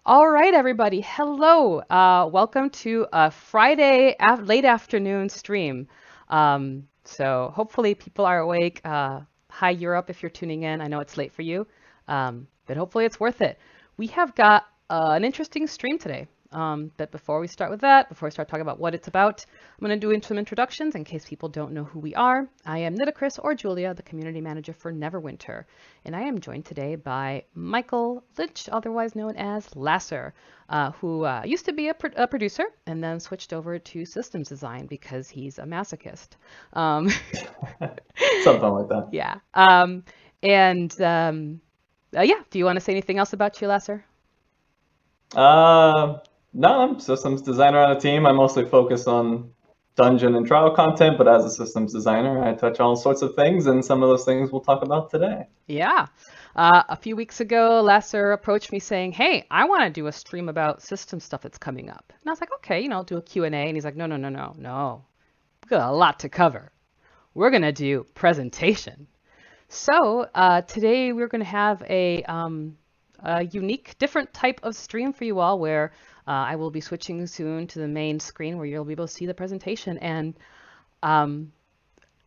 All right, everybody. Hello. Welcome to a Friday late afternoon stream. So hopefully people are awake. Hi, Europe, if you're tuning in. I know it's late for you, but hopefully it's worth it. We have got an interesting stream today. But before we start with that, before we start talking about what it's about, I'm going to do some introductions in case people don't know who we are. I am Nitocris, or Julia, the community manager for Neverwinter, and I am joined today by Michael Lynch, otherwise known as Lassor, who used to be a producer and then switched over to systems design because he's a masochist. Um, Something like that. yeah. Yeah, do you want to say anything else about you, Lassor? No, I'm systems designer on a team. I mostly focus on dungeon and trial content, but as a systems designer, I touch all sorts of things, and some of those things we'll talk about today. Yeah. A few weeks ago, Lasser approached me saying, "Hey, I want to do a stream about system stuff that's coming up." And I was like, "Okay, I'll do a Q&A." And he's like, "No, no, no, no, no. We've got a lot to cover. We're going to do presentation." So today we're going to have a unique, different type of stream for you all where I will be switching soon to the main screen where you'll be able to see the presentation. And um,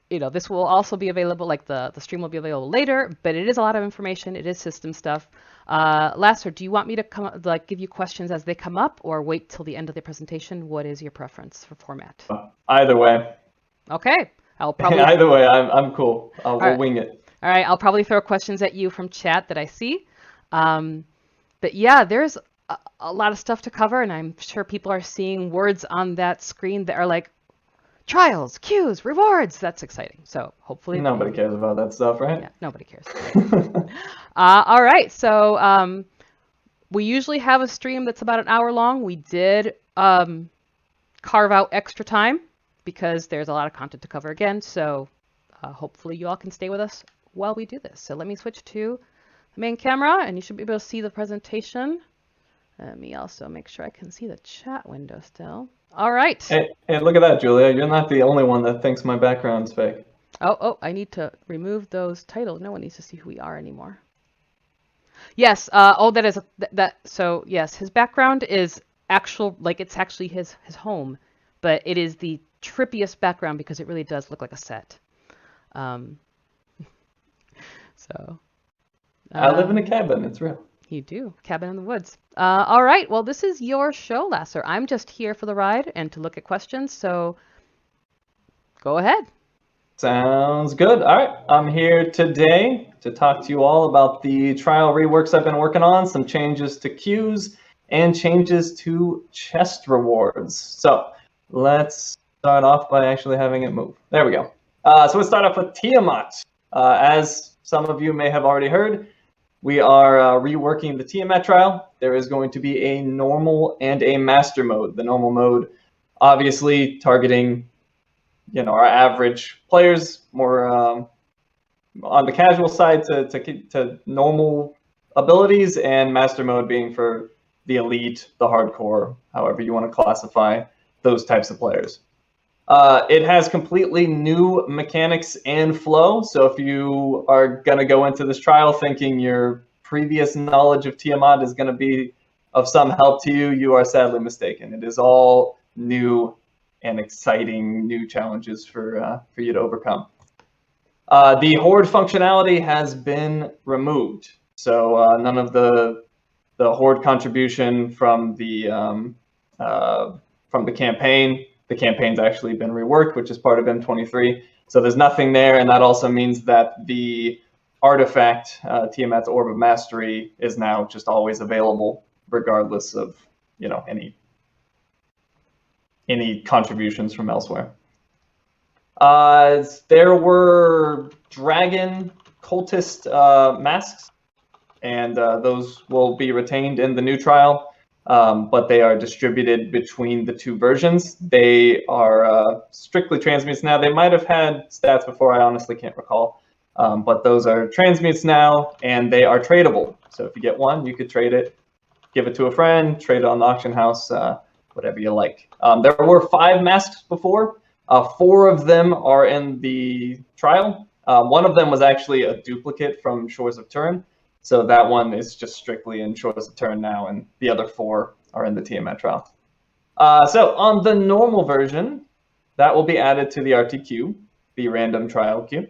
this will also be available, like the stream will be available later, but it is a lot of information. It is system stuff. Lasser, do you want me to give you questions as they come up or wait till the end of the presentation? What is your preference for format? Either way, Okay, I'll probably, either way, I'm cool. all We'll right. wing it. All right, I'll probably throw questions at you from chat that I see. Um, but yeah, there's a lot of stuff to cover, and I'm sure people are seeing words on that screen that are like, trials, queues, rewards. That's exciting. So hopefully, Nobody cares about that stuff, yeah, right? nobody cares. All right, so we usually have a stream that's about an hour long. We did carve out extra time because there's a lot of content to cover again. So hopefully you all can stay with us while we do this. So let me switch to the main camera, and you should be able to see the presentation. Let me also make sure I can see the chat window still. All right. Hey, look at that, Julia. You're not the only one that thinks my background's fake. Oh, I need to remove those titles. No one needs to see who we are anymore. Yes. That is that. So yes, his background is actual, like it's actually his home, but it is the trippiest background because it really does look like a set. Um, so. I live in a cabin. It's real. You do. Cabin in the woods. All right. Well, this is your show, Lasser. I'm just here for the ride and to look at questions. So go ahead. Sounds good. All right, I'm here today to talk to you all about the trial reworks I've been working on, some changes to queues, and changes to chest rewards. So let's start off by actually having it move. There we go. So let's start off with Tiamat. As some of you may have already heard, we are reworking the Tma Trial. There is going to be a normal and a master mode. The normal mode, obviously targeting our average players, more on the casual side to normal abilities, and master mode being for the elite, the hardcore, however you want to classify those types of players. It has completely new mechanics and flow, so if you are going to go into this trial thinking your previous knowledge of Tiamat is going to be of some help to you, you are sadly mistaken. It is all new and exciting new challenges for you to overcome. The horde functionality has been removed, so none of the horde contribution from the campaign. The campaign's actually been reworked, which is part of M23. So there's nothing there, and that also means that the artifact, Tiamat's Orb of Mastery, is now just always available, regardless of any contributions from elsewhere. There were dragon cultist masks, and those will be retained in the new trial, but they are distributed between the two versions. They are strictly transmutes now. They might have had stats before, I honestly can't recall, but those are transmutes now, and they are tradable. So if you get one, you could trade it, give it to a friend, trade it on the auction house, whatever you like. There were 5 masks before. 4 of them are in the trial. One of them was actually a duplicate from Shores of Turin. So that one is just strictly in Choice of Turn now, and the other 4 are in the Tma Trial. So on the normal version, that will be added to the RTQ, the random trial queue.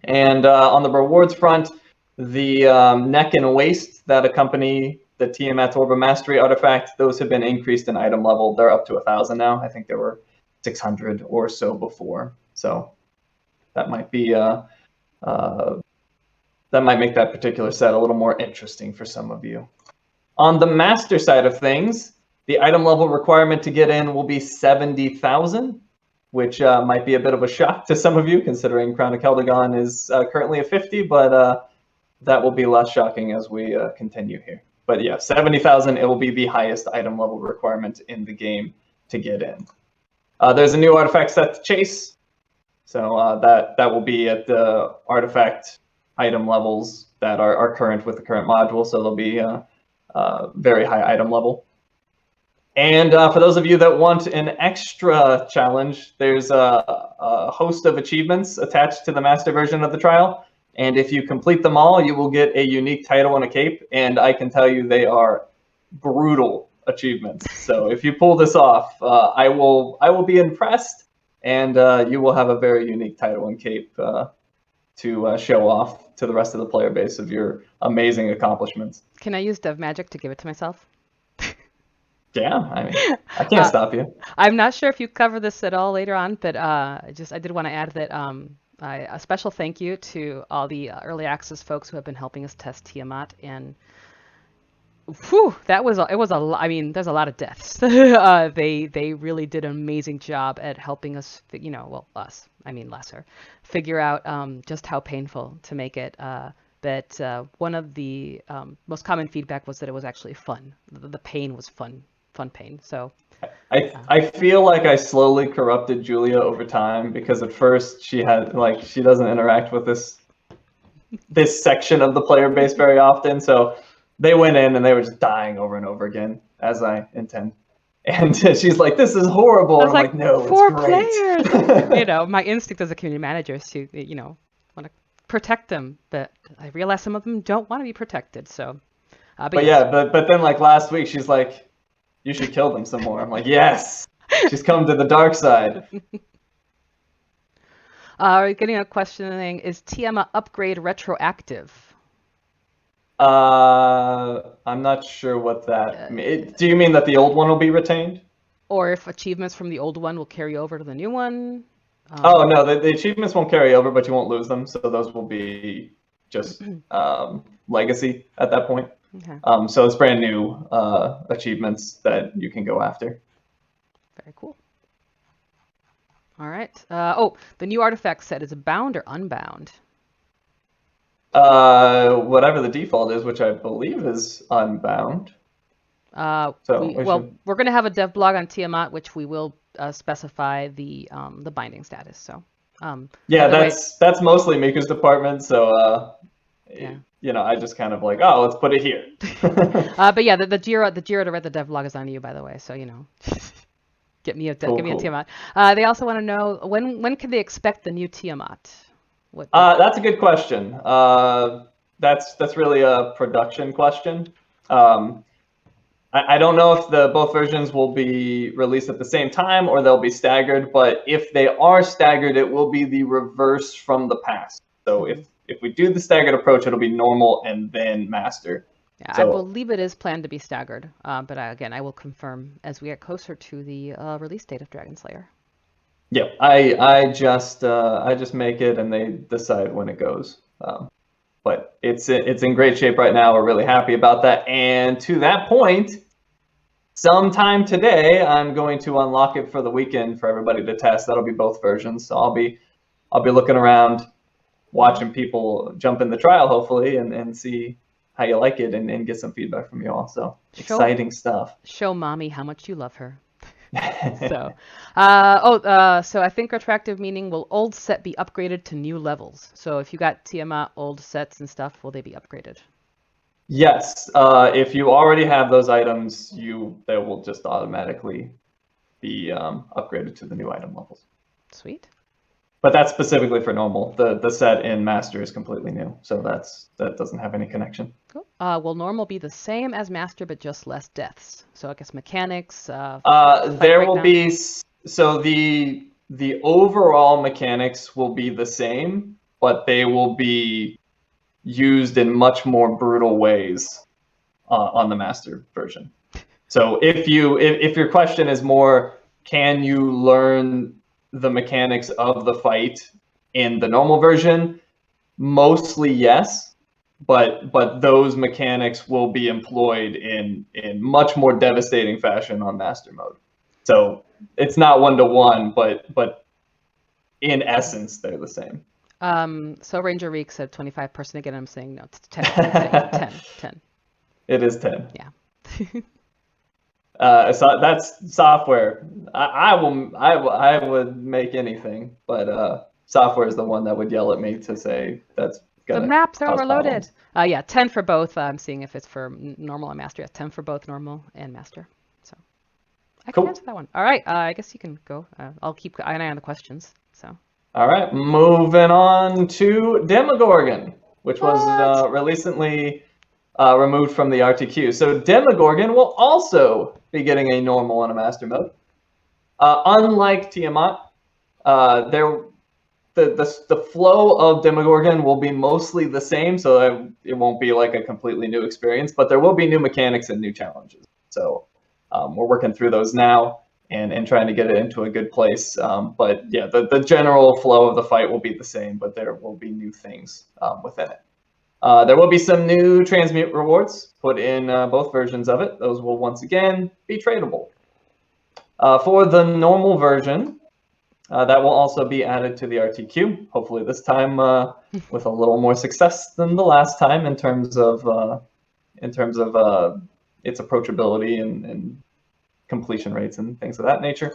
And on the rewards front, the neck and waist that accompany the Tiamat's Orb of Mastery artifact, those have been increased in item level. They're up to 1,000 now. I think there were 600 or so before. So that might be that might make that particular set a little more interesting for some of you. On the master side of things, the item level requirement to get in will be 70,000, which might be a bit of a shock to some of you, considering Crown of Keldagon is currently at 50, but that will be less shocking as we continue here. But yeah, 70,000, it will be the highest item level requirement in the game to get in. There's a new artifact set to chase, so that will be at the artifact item levels that are current with the current module, so they'll be very high item level. And for those of you that want an extra challenge, there's a host of achievements attached to the master version of the trial. And if you complete them all, you will get a unique title and a cape. And I can tell you they are brutal achievements. So if you pull this off, I will be impressed. And you will have a very unique title and cape to show off to the rest of the player base of your amazing accomplishments. Can I use Dev Magic to give it to myself? Yeah, I mean, I can't stop you. I'm not sure if you cover this at all later on, but I did want to add that a special thank you to all the early access folks who have been helping us test Tiamat, and whew, I mean, there's a lot of deaths. They really did an amazing job at helping us, Lassor, figure out just how painful to make it. That one of the most common feedback was that it was actually fun. The pain was fun pain. So I feel like I slowly corrupted Julia over time, because at first she doesn't interact with this section of the player base very often. So they went in and they were just dying over and over again, as I intend. And she's like, "This is horrible." And I'm like, "No, four it's great." players. My instinct as a community manager is to want to protect them, but I realize some of them don't want to be protected. So, but then like last week, she's like, "You should kill them some more." I'm like, "Yes." She's come to the dark side. We're getting a questioning: is Tma upgrade retroactive? I'm not sure what that means. Do you mean that the old one will be retained? Or if achievements from the old one will carry over to the new one? Oh, no, the achievements won't carry over, but you won't lose them. So those will be just legacy at that point. Okay. So it's brand new achievements that you can go after. Very cool. All right. The new artifact set is bound or unbound? Whatever the default is, which I believe is unbound. We're going to have a dev blog on Tiamat, which we will specify the binding status. So that's mostly Miku's department. So I just kind of like, let's put it here. But yeah, the Jira to write the dev blog is on you, by the way. So get me a Tiamat. They also want to know when can they expect the new Tiamat? That's a good question. That's really a production question. I don't know if both versions will be released at the same time or they'll be staggered, but if they are staggered, it will be the reverse from the past. So if we do the staggered approach, it'll be normal and then master. Yeah, so, I believe it is planned to be staggered, but I will confirm as we get closer to the release date of Dragon Slayer. Yeah, I just make it and they decide when it goes. But it's in great shape right now. We're really happy about that. And to that point, sometime today, I'm going to unlock it for the weekend for everybody to test. That'll be both versions. So I'll be looking around, watching people jump in the trial, hopefully, and see how you like it and get some feedback from you all. So exciting stuff. Show mommy how much you love her. So I think retroactive meaning will old set be upgraded to new levels. So if you got Tiamat old sets and stuff, will they be upgraded? Yes. If you already have those items, they will just automatically be upgraded to the new item levels. Sweet. but that's specifically for normal. The set in Master is completely new, so that doesn't have any connection. Cool. Will normal be the same as Master, but just less deaths? So I guess mechanics. There will be so the overall mechanics will be the same, but they will be used in much more brutal ways on the Master version. So if your question is more, can you learn the mechanics of the fight in the normal version? Mostly yes, but those mechanics will be employed in much more devastating fashion on Master mode. So it's not 1-to-1, but in essence they're the same. So Ranger Reek said 25% again. I'm saying no, it's 10. I'm saying 10. It is 10. Yeah. So that's software. I would make anything, but software is the one that would yell at me to say that's gonna The maps are cause overloaded. problems. Yeah, 10 for both. I'm seeing if it's for normal and Master. Yeah, 10 for both normal and Master. So I can answer that one. All right. I guess you can go. I'll keep an eye on the questions. So. All right, moving on to Demogorgon, which was recently removed from the RTQ. So Demogorgon will also be getting a normal and a Master mode. Unlike Tiamat, the flow of Demogorgon will be mostly the same, so it won't be like a completely new experience, but there will be new mechanics and new challenges. So we're working through those now and trying to get it into a good place. But yeah, the general flow of the fight will be the same, but there will be new things within it. There will be some new Transmute rewards put in both versions of it. Those will once again be tradable. For the normal version, that will also be added to the RTQ. Hopefully this time with a little more success than the last time in terms of its approachability and completion rates and things of that nature.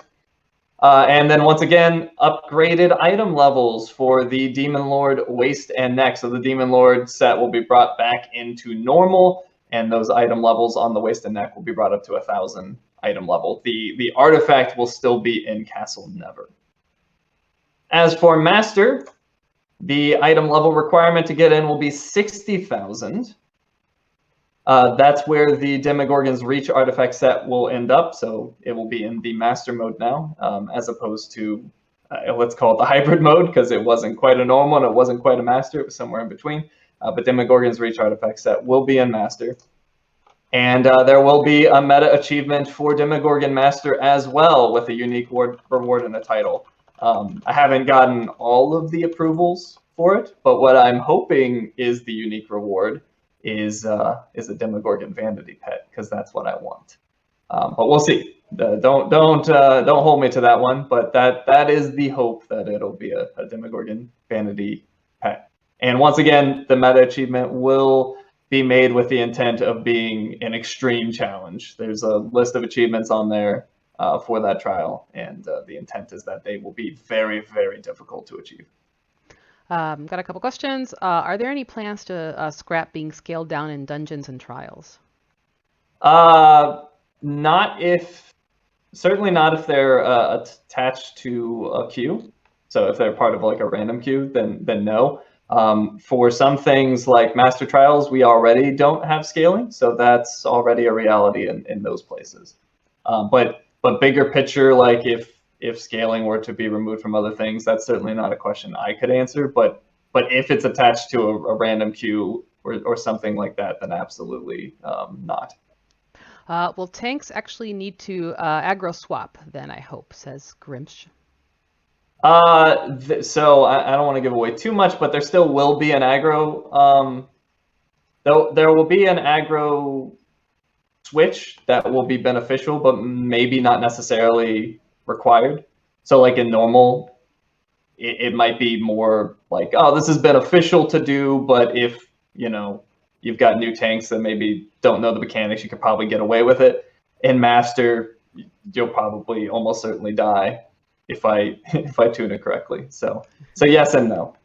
And then once again, upgraded item levels for the Demon Lord Waist and Neck. So the Demon Lord set will be brought back into normal, and those item levels on the Waist and Neck will be brought up to 1,000 item level. The artifact will still be in Castle Never. As for Master, the item level requirement to get in will be 60,000. That's where the Demogorgon's Reach artifact set will end up, so it will be in the Master mode now, as opposed to, let's call it the hybrid mode, because it wasn't quite a normal and it wasn't quite a Master, it was somewhere in between. But Demogorgon's Reach artifact set will be in Master. And there will be a meta achievement for Demogorgon Master as well, with a unique reward and a title. I haven't gotten all of the approvals for it, but what I'm hoping is the unique reward is a Demogorgon Vanity Pet, because that's what I want. But we'll see. Don't hold me to that one, but that is the hope, that it'll be a Demogorgon Vanity Pet. And once again, the meta achievement will be made with the intent of being an extreme challenge. There's a list of achievements on there for that trial, and the intent is that they will be very, very difficult to achieve. Got a couple questions. Are there any plans to scrap being scaled down in dungeons and trials? Certainly not if they're attached to a queue. So if they're part of like a random queue, then no. For some things like Master Trials, we already don't have scaling, so that's already a reality in those places. But bigger picture, like if scaling were to be removed from other things, that's certainly not a question I could answer. But if it's attached to a random queue or something like that, then absolutely not. Will tanks actually need to aggro swap then, I hope, says Grimsh. So I don't want to give away too much, but there still will be an aggro. There will be an aggro switch that will be beneficial, but maybe not necessarily required. So like in normal, it might be more like, oh, this is beneficial to do, but if you've got new tanks that maybe don't know the mechanics, you could probably get away with it. In Master, you'll probably almost certainly die if I tune it correctly. So yes and no.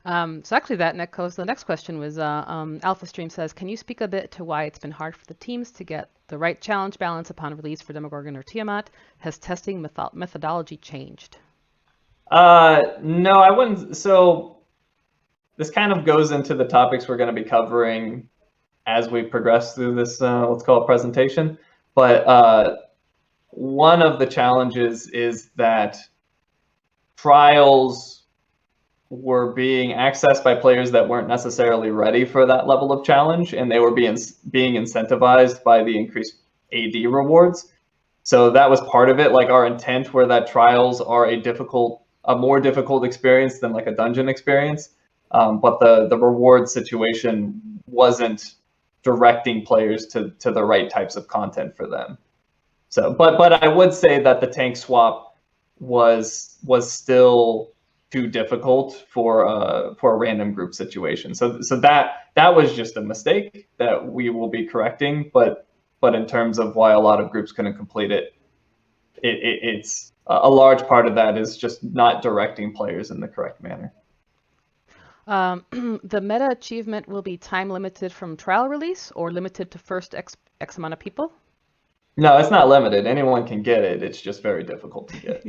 So actually the next question was, Alpha Stream says, can you speak a bit to why it's been hard for the teams to get the right challenge balance upon release for Demogorgon or Tiamat? Has testing methodology changed? No, I wouldn't. So this kind of goes into the topics we're going to be covering as we progress through this, let's call it presentation. But one of the challenges is that trials were being accessed by players that weren't necessarily ready for that level of challenge, and they were being incentivized by the increased AD rewards. So that was part of it. Like our intent were that trials are a more difficult experience than like a dungeon experience. But the reward situation wasn't directing players to the right types of content for them. So, but I would say that the tank swap was still too difficult for a random group situation. So that was just a mistake that we will be correcting. But in terms of why a lot of groups couldn't complete it, it's a large part of that is just not directing players in the correct manner. The meta achievement will be time limited from trial release or limited to first X amount of people? No, it's not limited. Anyone can get it. It's just very difficult to get.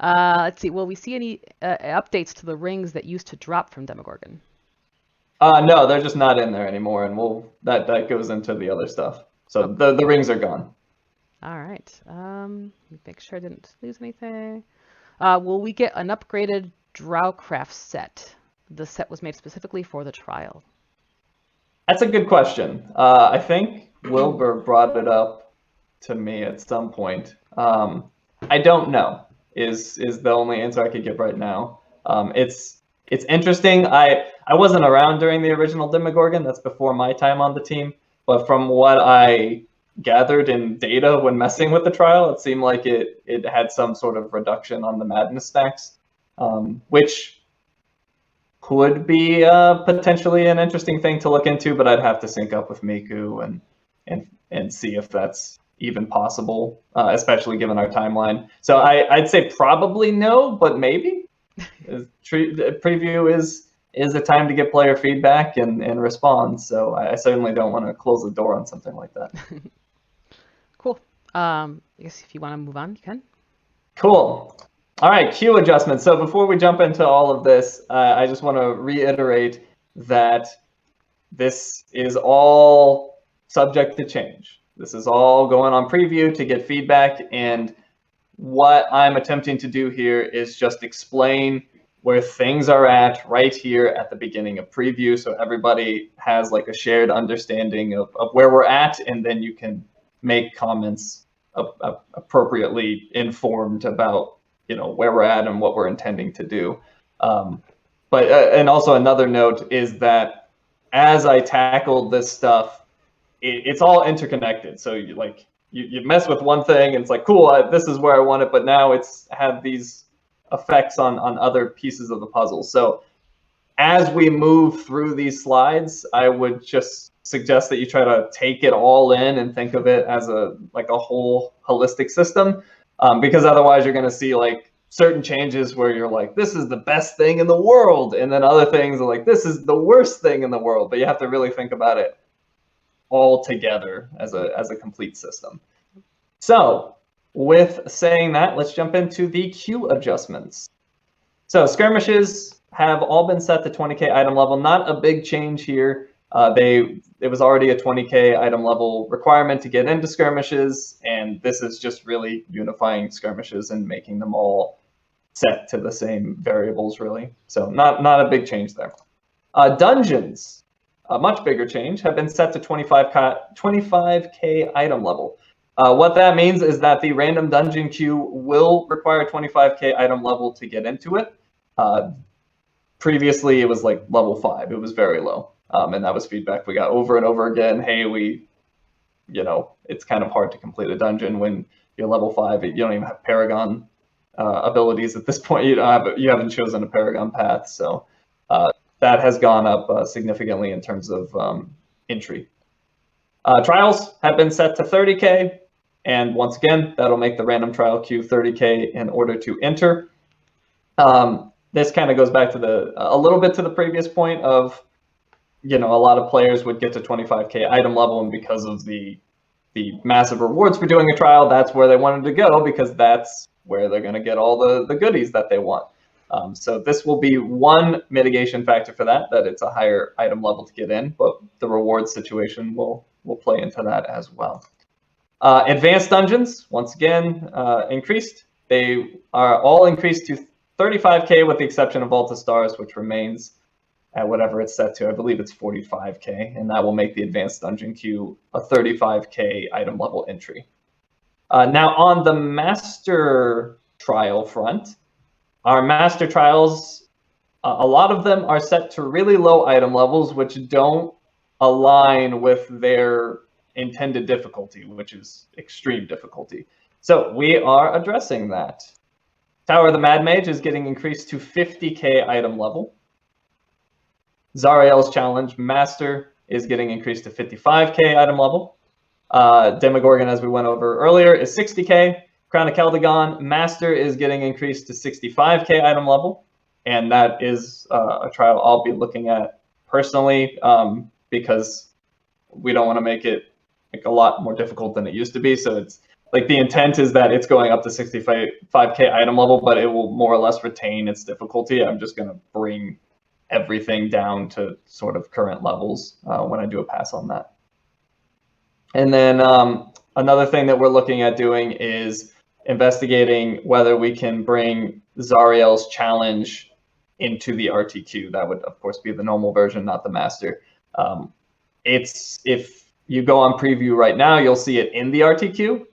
Let's see. Will we see any updates to the rings that used to drop from Demogorgon? No, they're just not in there anymore, and that goes into the other stuff. So okay. The rings are gone. All right. Make sure I didn't lose anything. Will we get an upgraded Drowcraft set? The set was made specifically for the trial. That's a good question. I think Wilbur brought it up to me at some point. I don't know. Is the only answer I could give right now. It's interesting. I wasn't around during the original Demogorgon. That's before my time on the team. But from what I gathered in data when messing with the trial, it seemed like it had some sort of reduction on the madness stacks, which could be potentially an interesting thing to look into. But I'd have to sync up with Miku and see if that's even possible, especially given our timeline. So I'd say probably no, but maybe. Preview is a time to get player feedback and respond. So I certainly don't want to close the door on something like that. Cool. I guess if you want to move on, you can. Cool. All right, queue adjustments. So before we jump into all of this, I just want to reiterate that this is all subject to change. This is all going on preview to get feedback, and what I'm attempting to do here is just explain where things are at right here at the beginning of preview, so everybody has like a shared understanding of where we're at, and then you can make comments appropriately informed about where we're at and what we're intending to do. But and also another note is that as I tackled this stuff, it's all interconnected. So you mess with one thing and it's like, cool, this is where I want it, but now it's had these effects on other pieces of the puzzle. So as we move through these slides, I would just suggest that you try to take it all in and think of it as a whole holistic system, because otherwise you're going to see like certain changes where you're like, this is the best thing in the world, and then other things are like, this is the worst thing in the world. But you have to really think about it all together as a complete system. So with saying that, let's jump into the queue adjustments. So skirmishes have all been set to 20k item level. Not a big change here. It was already a 20k item level requirement to get into skirmishes, and this is just really unifying skirmishes and making them all set to the same variables, really. So not a big change there. Dungeons, a much bigger change, have been set to 25k item level. What that means is that the random dungeon queue will require 25k item level to get into it. Previously, it was like level 5. It was very low. And that was feedback we got over and over again. Hey, it's kind of hard to complete a dungeon when you're level 5. You don't even have Paragon abilities at this point. You haven't chosen a Paragon path. So that has gone up significantly in terms of entry. Trials have been set to 30k. And once again, that'll make the random trial queue 30k in order to enter. This kind of goes back to a little bit to the previous point of, a lot of players would get to 25k item level, and because of the massive rewards for doing a trial, that's where they wanted to go, because that's where they're going to get all the goodies that they want. So this will be one mitigation factor for that it's a higher item level to get in, but the reward situation will play into that as well. Advanced dungeons, once again, increased. They are all increased to 35k with the exception of Vault of Stars, which remains at whatever it's set to. I believe it's 45k, and that will make the advanced dungeon queue a 35k item level entry. Now on the master trial front, our master trials, a lot of them are set to really low item levels, which don't align with their intended difficulty, which is extreme difficulty. So we are addressing that. Tower of the Mad Mage is getting increased to 50k item level. Zariel's Challenge Master is getting increased to 55k item level. Demogorgon, as we went over earlier, is 60k. Crown of Keldagon Master is getting increased to 65k item level, and that is a trial I'll be looking at personally, because we don't want to make it like a lot more difficult than it used to be. So it's like the intent is that it's going up to 65k item level, but it will more or less retain its difficulty. I'm just going to bring everything down to sort of current levels when I do a pass on that. And then another thing that we're looking at doing is investigating whether we can bring Zariel's Challenge into the RTQ. That would, of course, be the normal version, not the master. If you go on preview right now, you'll see it in the RTQ.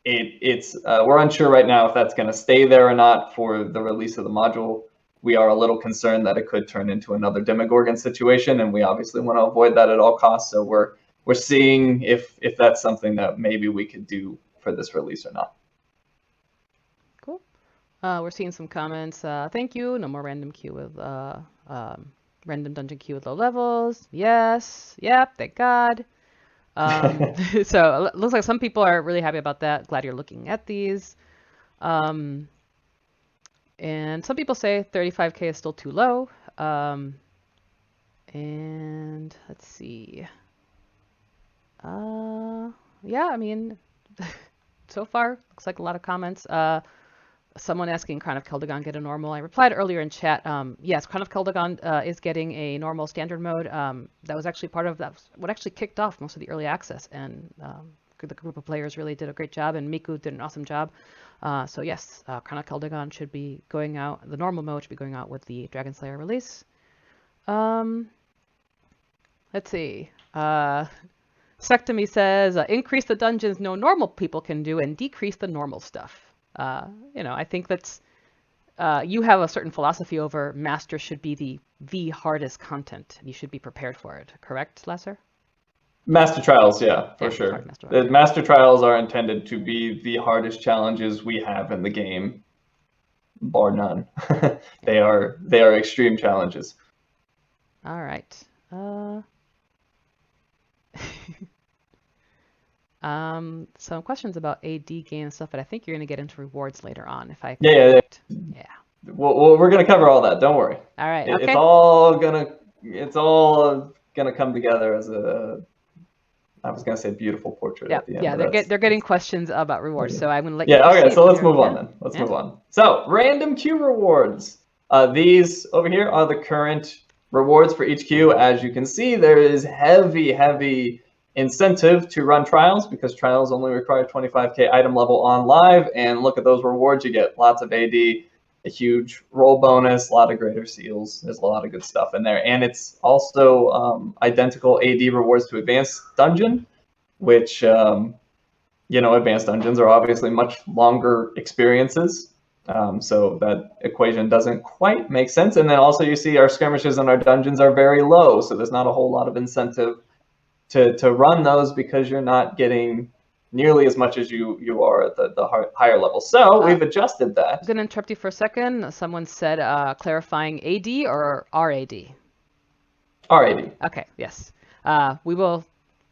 We're unsure right now if that's going to stay there or not for the release of the module. We are a little concerned that it could turn into another Demogorgon situation, and we obviously want to avoid that at all costs. So we're seeing if that's something that maybe we could do for this release or not. Cool. We're seeing some comments. Thank you. No more random queue with random dungeon queue with low levels. Yes. Yep. Thank God. So it looks like some people are really happy about that. Glad you're looking at these. And some people say 35k is still too low. And let's see. Yeah, I mean, so far looks like a lot of comments. Someone asking Crown of Keldagon get a normal. I replied earlier in chat. Yes, Crown of Keldagon is getting a normal standard mode. That was actually part of that. What actually kicked off most of the early access, and the group of players really did a great job, and Miku did an awesome job. So yes, Crown of Keldagon should be going out. The normal mode should be going out with the Dragon Slayer release. Let's see. Sectomy says, increase the dungeons no normal people can do and decrease the normal stuff. I think that's, you have a certain philosophy over master should be the hardest content. You should be prepared for it. Correct, Lassor? Master trials, yeah, for sure. Sorry, The master trials are intended to be the hardest challenges we have in the game, bar none. They are extreme challenges. All right. Some questions about AD game and stuff, but I think you're going to get into rewards later on. If I yeah. Well, we're gonna cover all that. Don't worry. All right. Okay. It's all gonna come together as a. I was gonna say beautiful portrait at the end. Yeah, they're getting questions about rewards, so I'm gonna let you. Yeah. Okay. So let's move on then. Let's move on. So random queue rewards. These over here are the current rewards for each queue. As you can see, there is heavy incentive to run trials because trials only require 25k item level on live, and look at those rewards. You get lots of AD, a huge roll bonus, a lot of greater seals. There's a lot of good stuff in there, and it's also identical AD rewards to advanced dungeon, which advanced dungeons are obviously much longer experiences, so that equation doesn't quite make sense. And then also you see our skirmishes and our dungeons are very low, so there's not a whole lot of incentive to run those because you're not getting nearly as much as you are at the higher level. So we've adjusted that. I'm going to interrupt you for a second. Someone said clarifying AD or RAD? RAD. Okay, yes. We will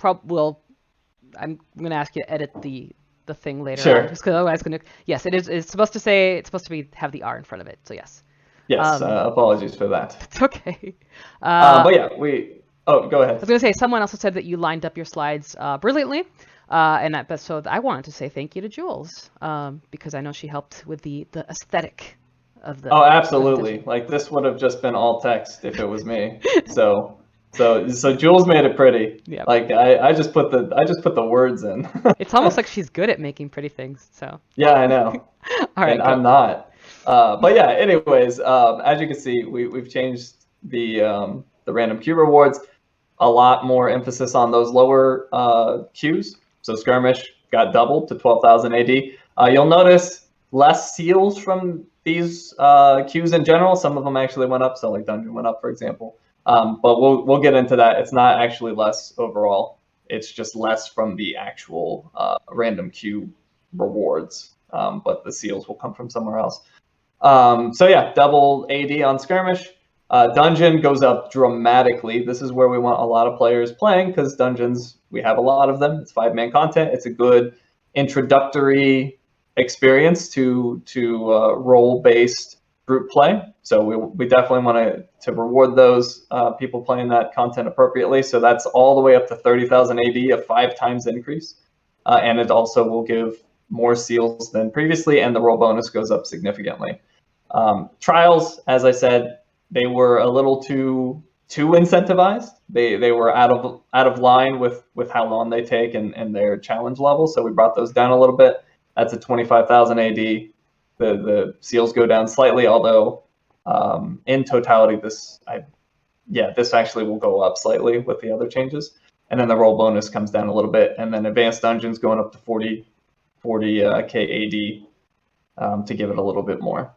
I'm going to ask you to edit the thing later. Sure. On, just because otherwise yes, it's supposed to have the R in front of it. So yes. Yes, apologies for that. It's okay. But yeah, Oh, go I ahead. was going to say, someone also said that you lined up your slides brilliantly. So I wanted to say thank you to Jules, because I know she helped with the aesthetic of the Oh, presentation. absolutely. Like this would have just been all text if it was me. So Jules made it pretty. Yep. Like I just put the words in. It's almost like she's good at making pretty things. So, Yeah, I know. all And right, go. I'm not. But yeah, anyways, as you can see, we've changed the random Q rewards. A lot more emphasis on those lower Qs. So skirmish got doubled to 12,000 AD. You'll notice less seals from these Qs in general. Some of them actually went up. So like dungeon went up, for example. But we'll get into that. It's not actually less overall. It's just less from the actual random Q rewards. But the seals will come from somewhere else. So yeah, double AD on skirmish. Dungeon goes up dramatically. This is where we want a lot of players playing because dungeons, we have a lot of them. It's 5-man content. It's a good introductory experience to role-based group play. So we definitely want to reward those people playing that content appropriately. So that's all the way up to 30,000 AD, a 5 times increase. And it also will give more seals than previously, and the roll bonus goes up significantly. Trials, as I said, they were a little too incentivized. They were out of line with how long they take and their challenge level. So we brought those down a little bit. That's a 25,000 AD. The seals go down slightly, although in totality, this actually will go up slightly with the other changes. And then the roll bonus comes down a little bit, and then advanced dungeons going up to 40k AD to give it a little bit more.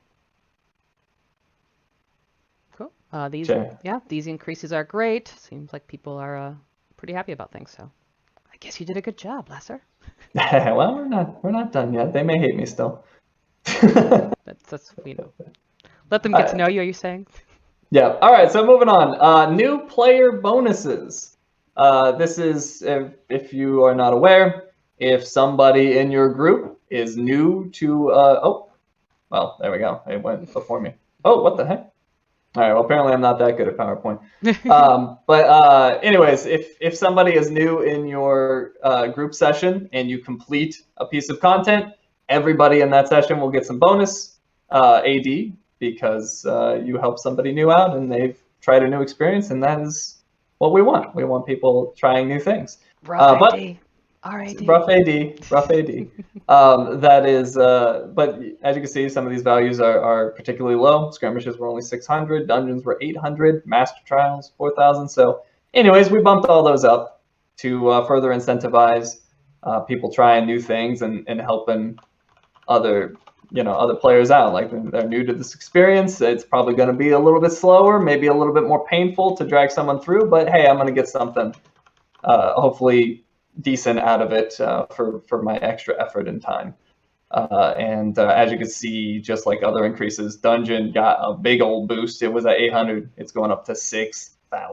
Cool. These increases are great. Seems like people are pretty happy about things. So, I guess you did a good job, Lassor. Well, we're not done yet. They may hate me still. That's Let them get to know you. Are you saying? Yeah. All right. So moving on. New player bonuses. This is if you are not aware, if somebody in your group is new to. Well, there we go. It went before me. Oh, what the heck? All right. Well, apparently I'm not that good at PowerPoint. But anyways, if somebody is new in your group session and you complete a piece of content, everybody in that session will get some bonus AD because you help somebody new out and they've tried a new experience, and that is what we want. We want people trying new things. Rough AD. RAD. Rough AD. That is, but as you can see, some of these values are particularly low. Skirmishes were only 600, dungeons were 800, master trials 4,000. So, anyways, we bumped all those up to further incentivize people trying new things and helping other players out. Like they're new to this experience. It's probably going to be a little bit slower, maybe a little bit more painful to drag someone through. But hey, I'm going to get something. Hopefully decent out of it for my extra effort and time. And as you can see, just like other increases, Dungeon got a big old boost. It was at 800. It's going up to 6,000.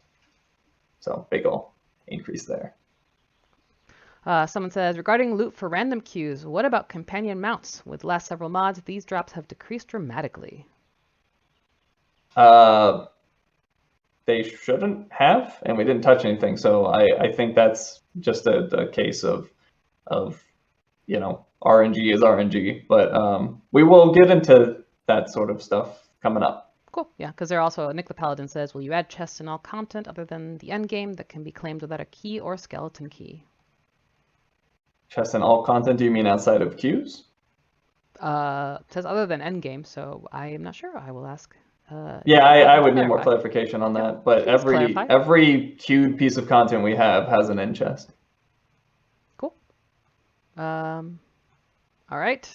So big old increase there. Someone says, regarding loot for random queues, what about companion mounts? With the last several mods, these drops have decreased dramatically. They shouldn't have, and we didn't touch anything. So I think that's just a case of RNG is RNG. But we will get into that sort of stuff coming up. Cool. Yeah, because they're also, Nick the Paladin says, will you add chests in all content other than the end game that can be claimed without a key or skeleton key? Chests in all content? Do you mean outside of queues? Says other than end game, so I am not sure. I will ask. I would need more clarification on that. But Please every queued piece of content we have has an end chest. Cool. All right.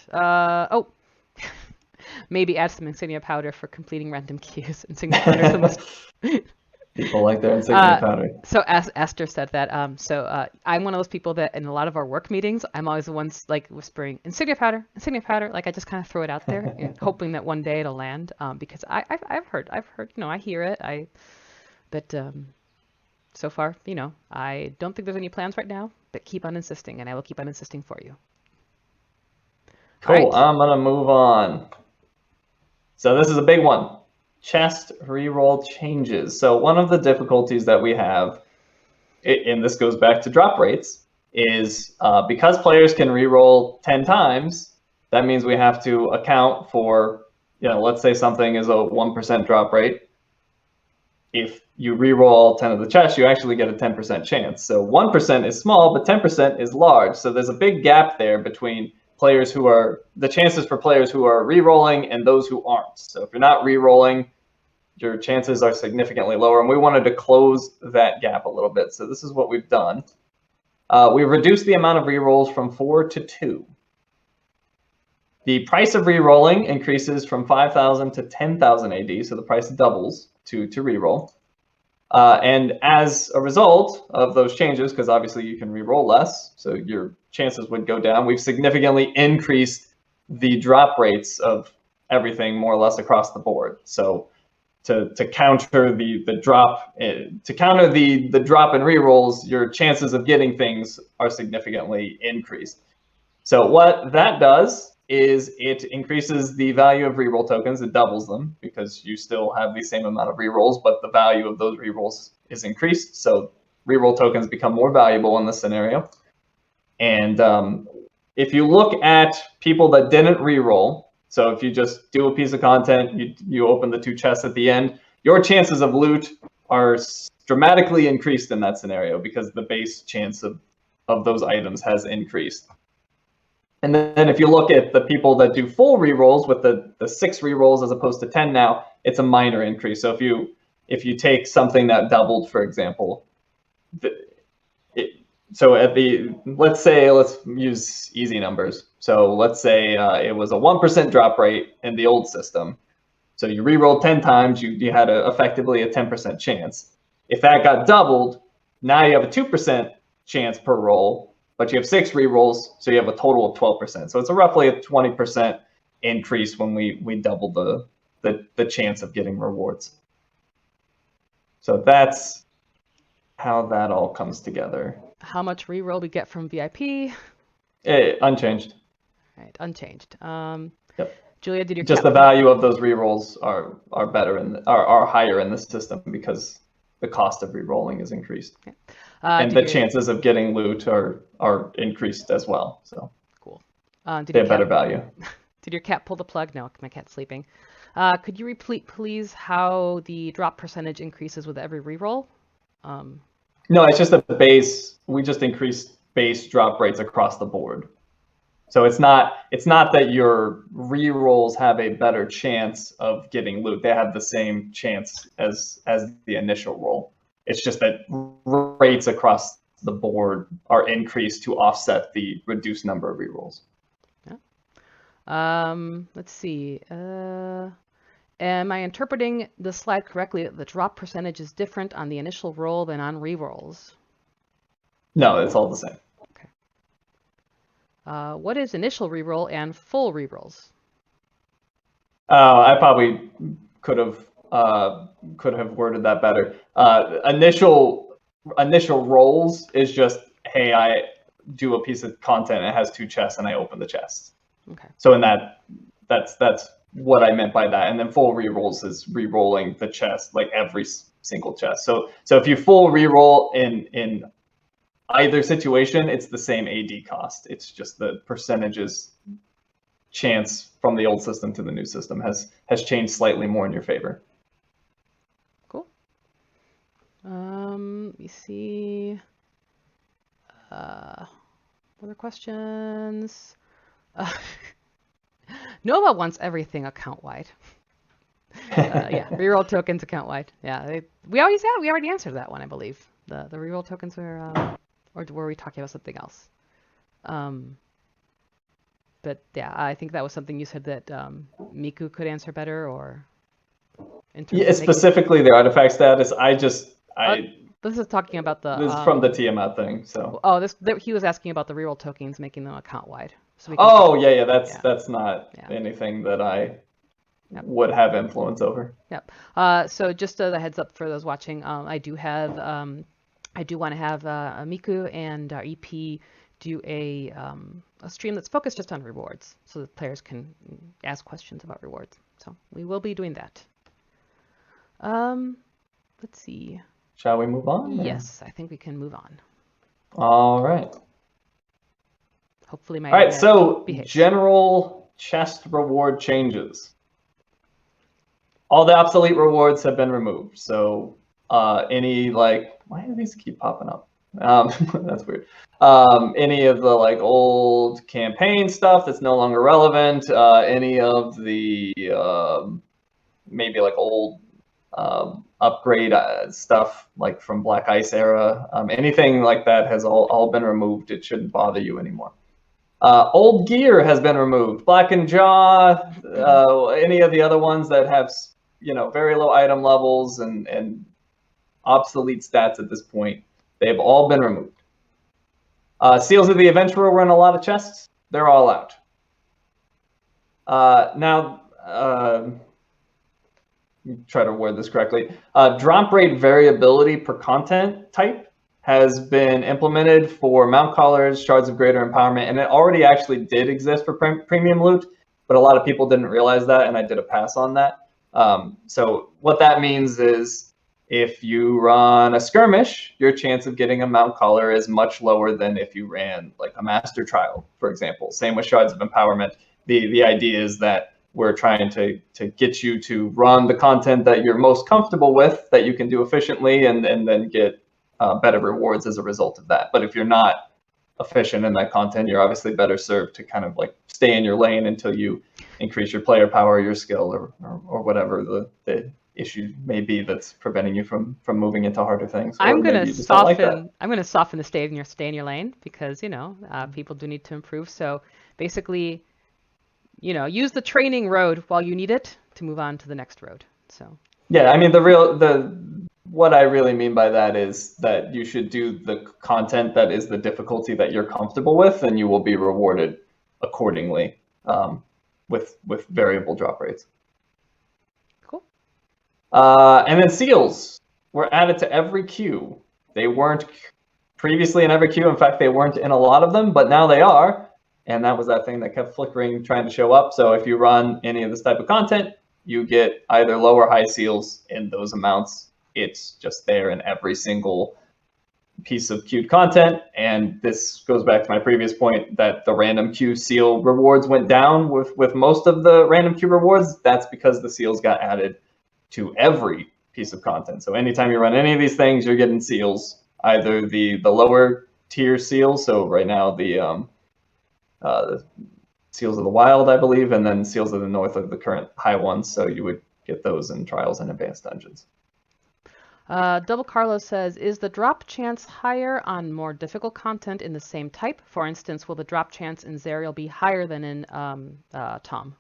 Maybe add some insignia powder for completing random queues. Insignia powder is the most. People like their insignia powder. So as Esther said that, I'm one of those people that in a lot of our work meetings, I'm always the ones like whispering insignia powder. Like I just kind of throw it out there, hoping that one day it'll land. Because I've heard, I hear it. But so far, I don't think there's any plans right now. But keep on insisting, and I will keep on insisting for you. Cool. Right. I'm gonna move on. So this is a big one. Chest reroll changes. So one of the difficulties that we have and this goes back to drop rates, is because players can reroll 10 times, that means we have to account for, let's say something is a 1% drop rate. If you reroll all 10 of the chests, you actually get a 10% chance. So 1% is small, but 10% is large. So there's a big gap there between the chances for players who are rerolling and those who aren't. So if you're not rerolling, your chances are significantly lower, and we wanted to close that gap a little bit. So this is what we've done. We've reduced the amount of rerolls from 4 to 2. The price of rerolling increases from 5,000 to 10,000 AD, so the price doubles to reroll. And as a result of those changes, because obviously you can reroll less, so your chances would go down, we've significantly increased the drop rates of everything more or less across the board. So to counter the drop in rerolls, your chances of getting things are significantly increased. So what that does is it increases the value of reroll tokens. It doubles them because you still have the same amount of rerolls, but the value of those rerolls is increased. So reroll tokens become more valuable in this scenario. And if you look at people that didn't reroll, so if you just do a piece of content, you open the 2 chests at the end, your chances of loot are dramatically increased in that scenario because the base chance of those items has increased. And then if you look at the people that do full rerolls with the 6 rerolls as opposed to 10 now, it's a minor increase. So if you take something that doubled, for example, let's use easy numbers. So let's say it was a 1% drop rate in the old system. So you rerolled 10 times, you had effectively a 10% chance. If that got doubled, now you have a 2% chance per roll, but you have 6 rerolls, so you have a total of 12%. So it's roughly a 20% increase when we double the chance of getting rewards. So that's how that all comes together. How much reroll we get from VIP? Unchanged. Right, unchanged. Yep. Julia, did your just the value of those rerolls are better are higher in this system because the cost of rerolling is increased, and the chances of getting loot are increased as well. So cool. They have better value. Did your cat pull the plug? No, my cat's sleeping. Could you repeat, please, how the drop percentage increases with every reroll? No, it's just a base. We just increased base drop rates across the board. So it's not that your rerolls have a better chance of getting loot. They have the same chance as the initial roll. It's just that rates across the board are increased to offset the reduced number of rerolls. Yeah. Let's see. Am I interpreting the slide correctly that the drop percentage is different on the initial roll than on rerolls? No, it's all the same. Okay. What is initial reroll and full rerolls? I probably could have worded that better. Initial rolls is just, hey, I do a piece of content, it has 2 chests, and I open the chest. Okay. So in that's what I meant by that. And then full rerolls is rerolling the chest, like every single chest. So if you full reroll in either situation, it's the same AD cost. It's just the percentages chance from the old system to the new system has changed slightly more in your favor. Cool. Let me see. Other questions? Nova wants everything account-wide. Yeah, reroll tokens account-wide. Yeah, we already answered that one, I believe. The reroll tokens were, or were we talking about something else? But yeah, I think that was something you said that Miku could answer better, or in terms of specifically the artifact status. This is talking about the. This is from the Tiamat thing. So. Oh, he was asking about the reroll tokens, making them account-wide. So That's not anything that I would have influence over. Yep. So just as a heads up for those watching, I do want to have Miku and our EP do a stream that's focused just on rewards, so that players can ask questions about rewards. So we will be doing that. Let's see. shall we move on? Yes, I think we can move on. All right. Hopefully my All right, internet so behaves. general chest reward changes. All the obsolete rewards have been removed. So any like, why do these keep popping up? That's weird. Any of the like old campaign stuff that's no longer relevant. Any of the maybe like old upgrade stuff like from Black Ice era. Anything like that has all been removed. It shouldn't bother you anymore. Old gear has been removed. Blackened Jaw, any of the other ones that have very low item levels and obsolete stats at this point, they've all been removed. Seals of the Adventurer were in a lot of chests. They're all out. Now, try to word this correctly. Drop rate variability per content type has been implemented for mount collars, shards of greater empowerment, and it already actually did exist for premium loot, but a lot of people didn't realize that, and I did a pass on that. So what that means is if you run a skirmish, your chance of getting a mount collar is much lower than if you ran like a master trial, for example. Same with shards of empowerment. The idea is that we're trying to get you to run the content that you're most comfortable with, that you can do efficiently, and then get better rewards as a result of that. But if you're not efficient in that content, you're obviously better served to kind of like stay in your lane until you increase your player power, your skill, or whatever the issue may be that's preventing you from moving into harder things. I'm Or gonna maybe you just don't like that. soften. I'm gonna soften the stay in your lane because people do need to improve. So basically, use the training road while you need it to move on to the next road. So yeah, I mean what I really mean by that is that you should do the content that is the difficulty that you're comfortable with, and you will be rewarded accordingly with variable drop rates. cool. And then seals were added to every queue. They weren't previously in every queue. In fact, they weren't in a lot of them, but now they are. And that was that thing that kept flickering, trying to show up. So if you run any of this type of content, you get either low or high seals in those amounts. It's just there in every single piece of queued content. And this goes back to my previous point that the random queue seal rewards went down with most of the random queue rewards. That's because the seals got added to every piece of content. So anytime you run any of these things, you're getting seals, either the lower tier seals. So right now the Seals of the Wild, I believe, and then Seals of the North are the current high ones. So you would get those in trials and advanced dungeons. Double Carlos says, is the drop chance higher on more difficult content in the same type? For instance, will the drop chance in Zerial be higher than in Tom?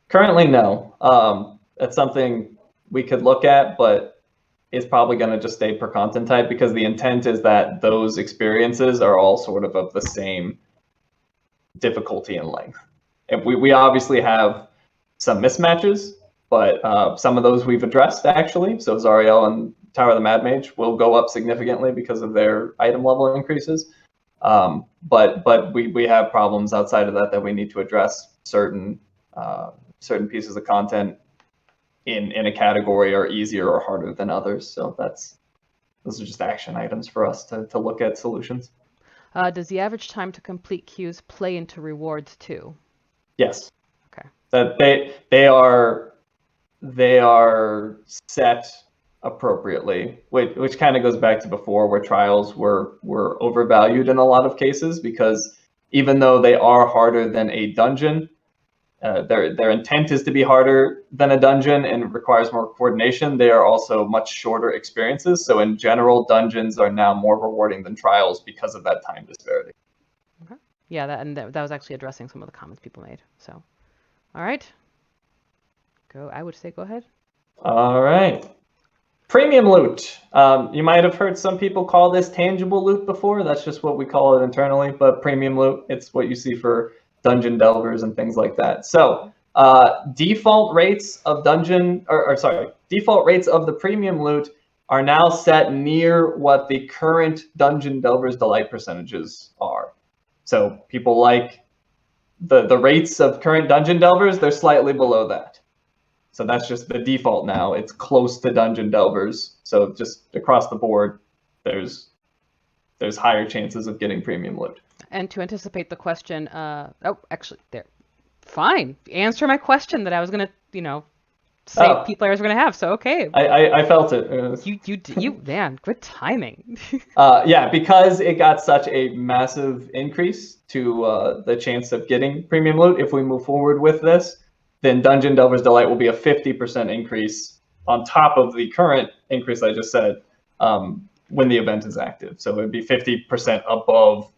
Currently, no. That's something we could look at, but it's probably going to just stay per content type because the intent is that those experiences are all sort of the same difficulty and length. And we obviously have some mismatches, but some of those we've addressed actually. So Zariel and Tower of the Mad Mage will go up significantly because of their item level increases. But we have problems outside of that we need to address. Certain pieces of content in a category are easier or harder than others. So those are just action items for us to look at solutions. Does the average time to complete queues play into rewards too? Yes. Okay. That they are set appropriately, which kind of goes back to before where trials were overvalued in a lot of cases because even though they are harder than a dungeon, their intent is to be harder than a dungeon and requires more coordination. They are also much shorter experiences. So in general, dungeons are now more rewarding than trials because of that time disparity. Okay. Yeah, that was actually addressing some of the comments people made. So, all right. I would say go ahead. All right. Premium loot. You might have heard some people call this tangible loot before. That's just what we call it internally. But premium loot, it's what you see for dungeon delvers and things like that. So default rates of default rates of the premium loot are now set near what the current Dungeon Delver's Delight percentages are. So people like the rates of current Dungeon Delvers, they're slightly below that. So that's just the default now. It's close to Dungeon Delvers. So just across the board, there's higher chances of getting premium loot. And to anticipate the question, actually, there. Fine. Answer my question that I was gonna, say players are gonna have. So okay. I felt it. You man, good timing. Yeah, because it got such a massive increase to the chance of getting premium loot. If we move forward with this, then Dungeon Delver's Delight will be a 50% increase on top of the current increase I just said when the event is active. So it would be 50% above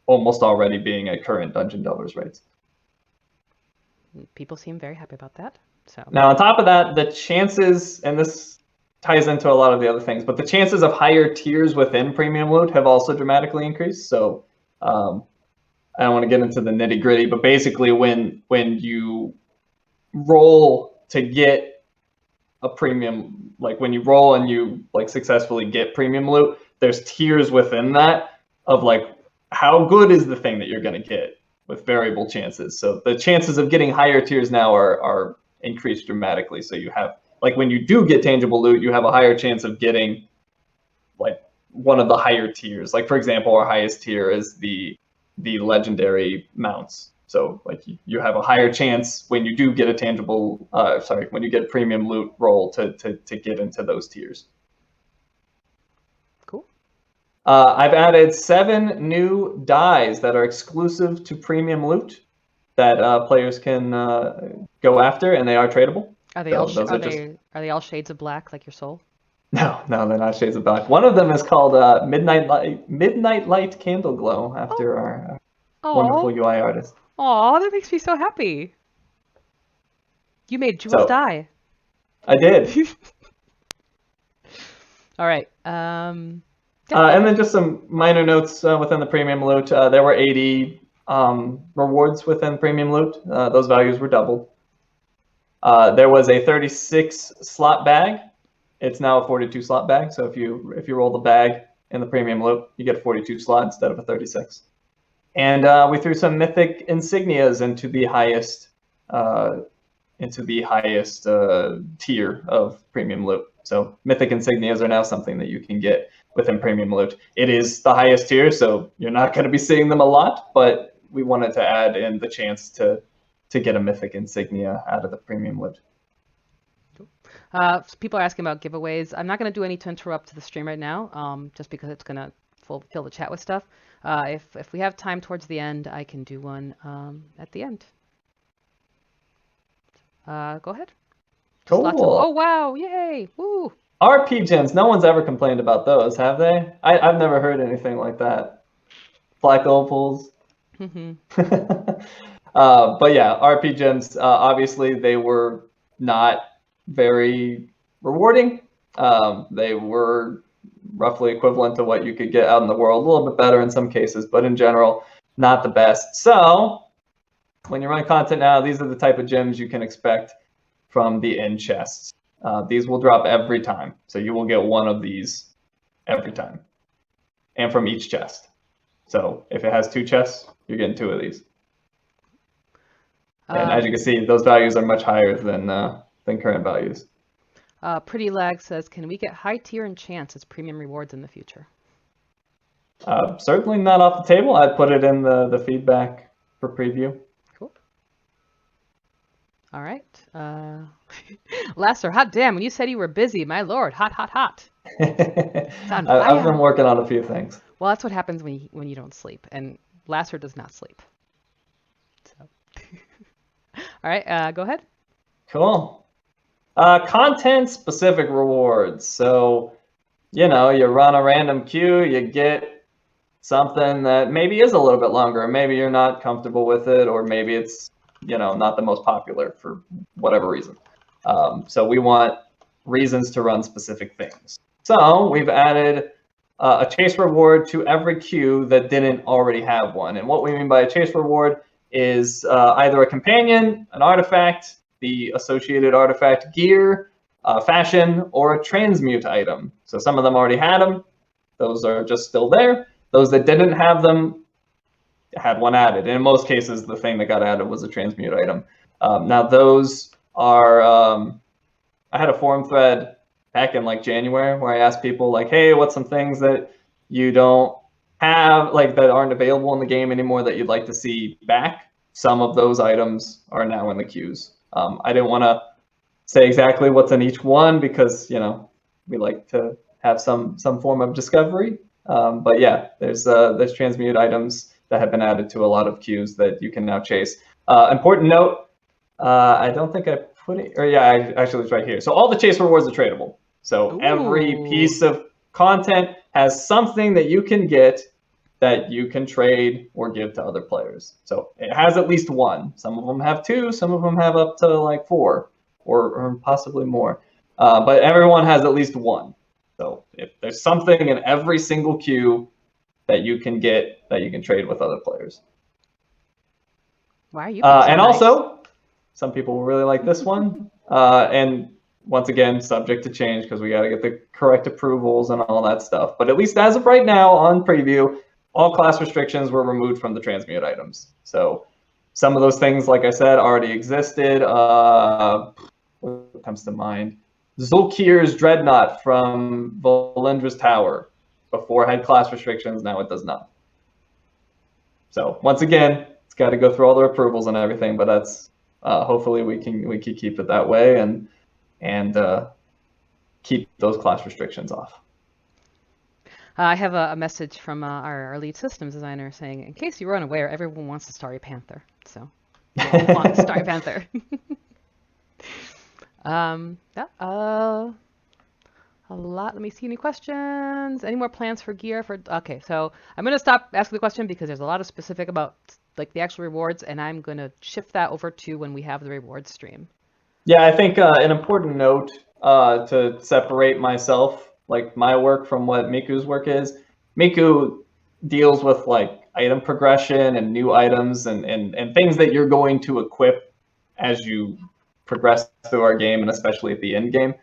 almost already being at current Dungeon Delver's rates. People seem very happy about that. So now on top of that, the chances, and this ties into a lot of the other things, but the chances of higher tiers within premium loot have also dramatically increased. So I don't want to get into the nitty gritty, but basically when you roll to get a premium, like when you roll and you like successfully get premium loot, there's tiers within that of like how good is the thing that you're going to get with variable chances. So the chances of getting higher tiers now are increased dramatically. So you have, like when you do get tangible loot, you have a higher chance of getting like one of the higher tiers. Like for example, our highest tier is the legendary mounts. So like you have a higher chance when you do get a tangible, when you get a premium loot roll to get into those tiers. Cool. I've added 7 new dies that are exclusive to premium loot that players can go after, and they are tradable. Are they all shades of black like your soul? No, they're not shades of black. One of them is called Midnight Light Candle Glow after our wonderful UI artist. Aw, that makes me so happy. You made Jewel's die. I did. All right. And then just some minor notes within the premium loot. There were 80 rewards within premium loot. Those values were doubled. There was a 36 slot bag. It's now a 42 slot bag. So if you roll the bag in the premium loot, you get a 42 slot instead of a 36. And we threw some mythic insignias into the highest tier of premium loot. So mythic insignias are now something that you can get within premium loot. It is the highest tier, so you're not going to be seeing them a lot, but we wanted to add in the chance to get a mythic insignia out of the premium loot. People are asking about giveaways. I'm not going to do any to interrupt the stream right now, just because it's going to fill the chat with stuff. If we have time towards the end, I can do one at the end. Go ahead. Cool. Oh, wow. Yay. Woo. RP gems. No one's ever complained about those, have they? I've never heard anything like that. Black opals. Mm-hmm. But yeah, RP gems, obviously they were not very rewarding. They were roughly equivalent to what you could get out in the world, a little bit better in some cases, but in general, not the best. So when you run content now, these are the type of gems you can expect from the end chests. These will drop every time. So you will get one of these every time. And from each chest. So if it has 2 chests, you're getting 2 of these. And as you can see, those values are much higher than current values. Pretty Lag says, can we get high tier and chance as premium rewards in the future? Certainly not off the table. I'd put it in the feedback for preview. Cool. All right. Lassor, hot damn, when you said you were busy, my lord, hot. I've been working on a few things. Well, that's what happens when you don't sleep, and Lassor does not sleep. So, all right, go ahead. Cool. Content-specific rewards. So, you run a random queue, you get something that maybe is a little bit longer, maybe you're not comfortable with it, or maybe it's, not the most popular for whatever reason. So we want reasons to run specific things. So we've added a chase reward to every queue that didn't already have one. And what we mean by a chase reward is either a companion, an artifact, the associated artifact gear, fashion, or a transmute item. So some of them already had them. Those are just still there. Those that didn't have them had one added. And in most cases, the thing that got added was a transmute item. Now those are I had a forum thread back in like January where I asked people like, hey, what's some things that you don't have, like that aren't available in the game anymore that you'd like to see back? Some of those items are now in the queues. I didn't want to say exactly what's in each one because, you know, we like to have some form of discovery. But yeah, there's transmute items that have been added to a lot of queues that you can now chase. Important note, I don't think I put it, or yeah, actually it's right here. So all the chase rewards are tradable. So every piece of content has something that you can get that you can trade or give to other players. So it has at least one. Some of them have two, some of them have up to like four or possibly more. But everyone has at least one. So if there's something in every single queue that you can get that you can trade with other players. Why are you being so and nice? Also, some people will really like this one. And once again, subject to change because we got to get the correct approvals and all that stuff. But at least as of right now on preview, all class restrictions were removed from the transmute items. So some of those things, like I said, already existed. What comes to mind? Zulkir's Dreadnought from Valindra's Tower. Before had class restrictions, now it does not. So once again, it's got to go through all the approvals and everything, but that's hopefully we can keep it that way and keep those class restrictions off. I have a message from our lead systems designer saying, in case you were unaware, everyone wants a Starry Panther. So, we want a Starry Panther. A lot. Let me see any questions. Any more plans for gear? Okay, so I'm going to stop asking the question because there's a lot of specific about like the actual rewards, and I'm going to shift that over to when we have the rewards stream. Yeah, I think an important note to separate myself, like my work from what Miku's work is. Miku deals with like item progression and new items and things that you're going to equip as you progress through our game and especially at the end game.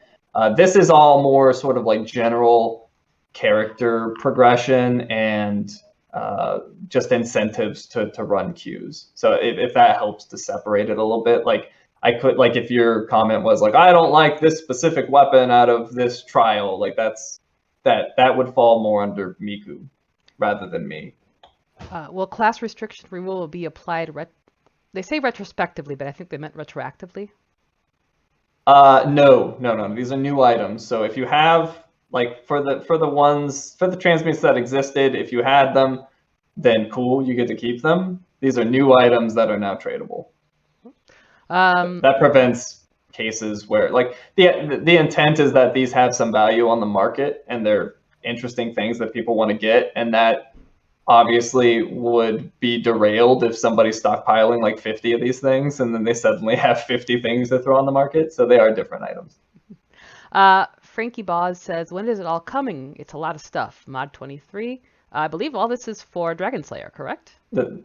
This is all more sort of like general character progression and just incentives to run queues. So if that helps to separate it a little bit, like I could, like if your comment was like, I don't like this specific weapon out of this trial, like that would fall more under Miku rather than me. Will class restriction removal will be applied? They say retrospectively, but I think they meant retroactively. No. These are new items. So if you have like for the transmutes that existed, if you had them, then cool, you get to keep them. These are new items that are now tradable. That prevents cases where like the intent is that these have some value on the market and they're interesting things that people want to get, and that obviously would be derailed if somebody's stockpiling like 50 of these things and then they suddenly have 50 things to throw on the market. So they are different items. Frankie Boz says, when is it all coming? It's a lot of stuff. Mod 23. I believe all this is for Dragon Slayer, correct?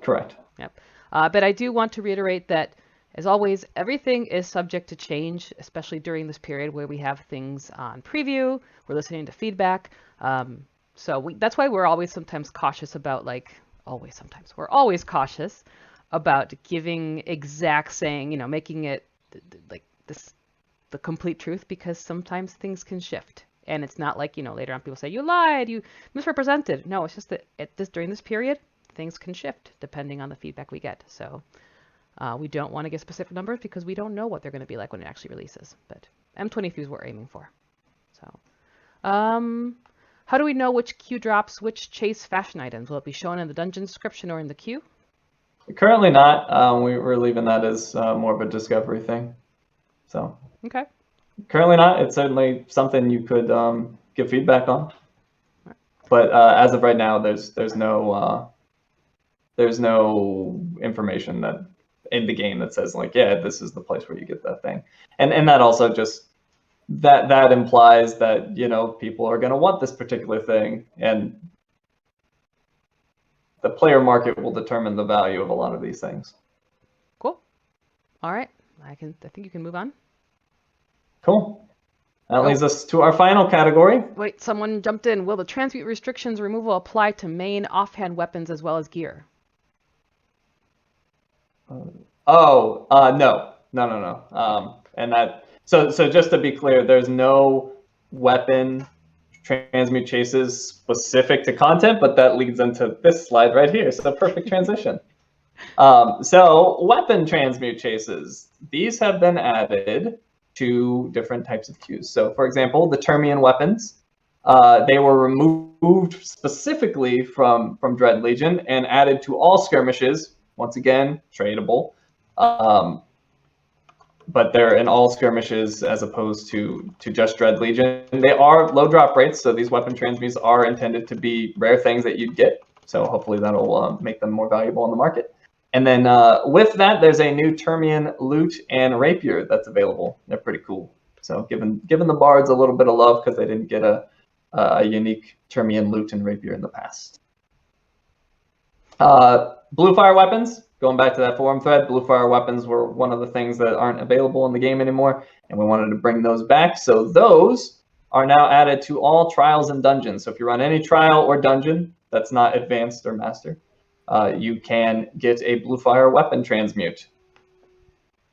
Correct. Yep. But I do want to reiterate that, as always, everything is subject to change, especially during this period where we have things on preview, we're listening to feedback. So that's why we're always sometimes cautious about, we're always cautious about giving exact saying, making it like this, the complete truth, because sometimes things can shift. And it's not like, later on people say, you lied, you misrepresented. No, it's just that during this period, things can shift depending on the feedback we get. So we don't want to get specific numbers because we don't know what they're going to be like when it actually releases. But M23 is what we're aiming for. So how do we know which queue drops which chase fashion items? Will it be shown in the dungeon description or in the queue? Currently not. We're leaving that as more of a discovery thing. So okay. Currently not. It's certainly something you could give feedback on. Right. But as of right now, there's no information that in the game that says like, yeah, this is the place where you get that thing. And that also just that implies that people are going to want this particular thing, and the player market will determine the value of a lot of these things. Cool. All right. I think you can move on. Cool. That leads us to our final category. Wait, someone jumped in. Will the transmute restrictions removal apply to main offhand weapons as well as gear? No. And so just to be clear, there's no weapon transmute chases specific to content, but that leads into this slide right here. So perfect transition. So weapon transmute chases. These have been added to different types of queues. So for example, the Termian weapons, they were removed specifically from Dread Legion and added to all skirmishes. Once again, tradable. But they're in all skirmishes as opposed to just Dread Legion. They are low drop rates, so these weapon transmutes are intended to be rare things that you'd get. So hopefully that'll make them more valuable on the market. And then with that, there's a new Termian Lute and Rapier that's available. They're pretty cool. So giving the bards a little bit of love because they didn't get a unique Termian Lute and Rapier in the past. Blue Fire weapons. Going back to that forum thread, Blue Fire weapons were one of the things that aren't available in the game anymore, and we wanted to bring those back. So those are now added to all trials and dungeons. So if you run any trial or dungeon that's not advanced or master, you can get a Blue Fire weapon transmute.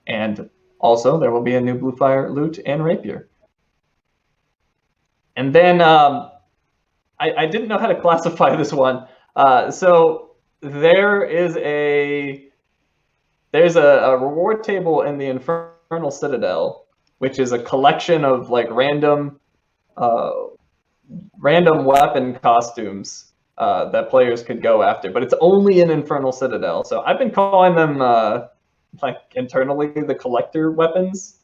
And also, there will be a new Blue Fire Lute and Rapier. And then I didn't know how to classify this one. So there's a reward table in the Infernal Citadel, which is a collection of like random weapon costumes that players could go after, but it's only in Infernal Citadel. So I've been calling them like internally the collector weapons.